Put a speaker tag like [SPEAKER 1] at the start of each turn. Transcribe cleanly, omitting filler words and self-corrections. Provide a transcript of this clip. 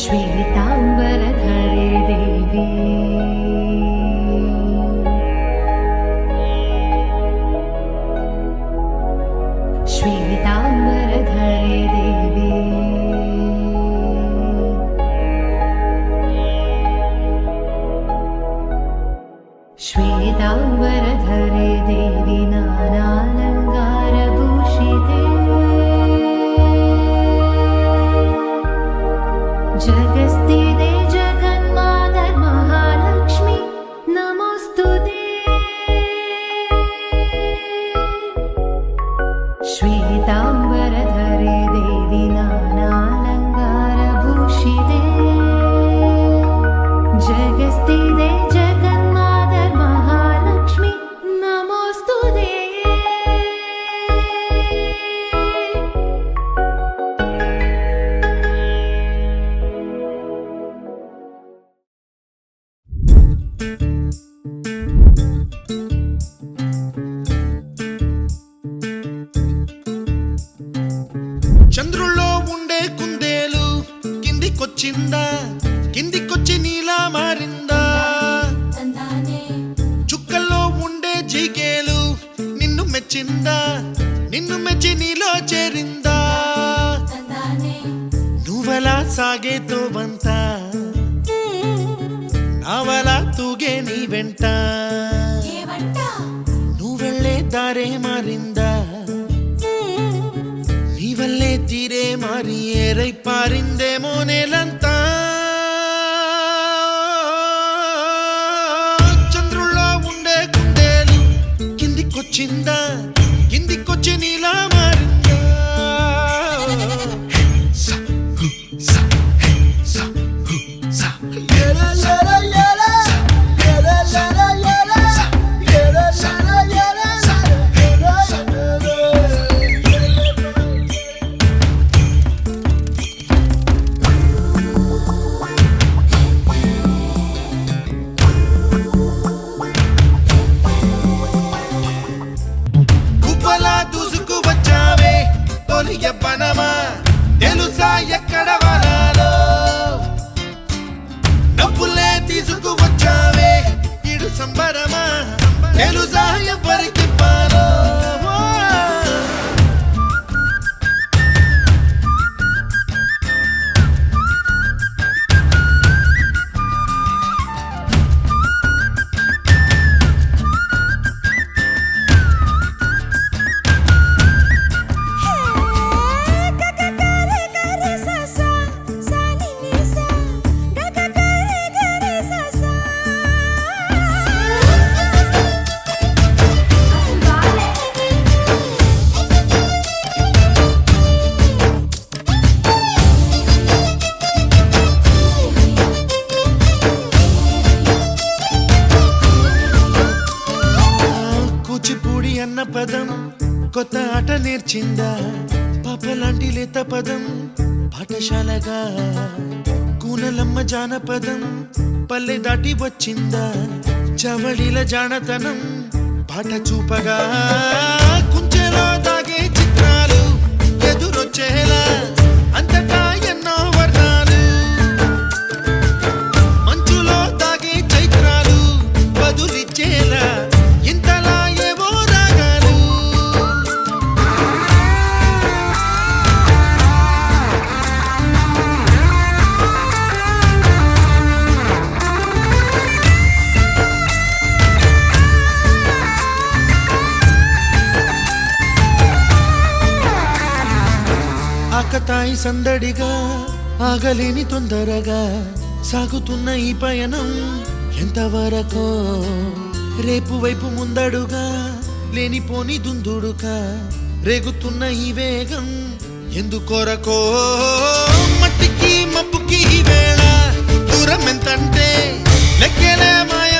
[SPEAKER 1] श्वेतांबरधरे देवी श्वेतांबरधरे देवी श्वेतांबरधरे देवी नानालंकारभूषिते जगस्थिते जगन्मातर महालक्ष्मी नमोस्तुते श्वेतांबरधरे देवी नानालंकारभूषिते जगस्थिते जगन्मातर महालक्ष्मी नमोस्तुते
[SPEAKER 2] చంద్రుల్లో ఉండే కుందేలు కిందికొచ్చిందా కిందికొచ్చి నీలా మారిందా చుక్కల్లో ఉండే జీకేలు నిన్ను మెచ్చిందా నిన్ను మెచ్చి నీలో చేరిందా నువ్వలా సాగే తోవంతా నావలా తూగే నీ వెంట నువ్వెళ్ళే దారే మారిందా నీవల్లే తీరే మారి ఏరై పారిందేమో నేలంతా చంద్రుల్లో ఉండే కుందేలు కిందికొచ్చిందా కిందికొచ్చి నీలా మారిందా యవ్వనమా తెలుసా ఎక్కడ వనాలో డబ్బులే తీసుకువచ్చావే ఇడు సంబరమా తెలుసా ఎవరికి పాలో అన్న పదం కొత్త ఆట నేర్చిందా పాపలాంటి లేత పదం పాఠశాలగా కూనలమ్మ జానపదం పల్లె దాటి వచ్చిందా చవళిల జానతనం పాట చూపగా కుంచెలో దాగే చిత్రాలు ఎదురొచ్చేలా అంతటా ఎన్నో వర్ణాలు మంచులో దాగే చైత్రాలు బదులిచ్చేలా ఇంతలా ఆకతాయి సందడిగా ఆగలేని తొందరగా సాగుతున్న ఈ పయనం ఎంతవరకో రేపు వైపు ముందడుగా లేనిపోని దుందుడుగా రేగుతున్న ఈ వేగం ఎందుకొరకో మట్టికి మబ్బుకి ఈ వేళ దూరం ఎంతంటే లెక్కలే మాయ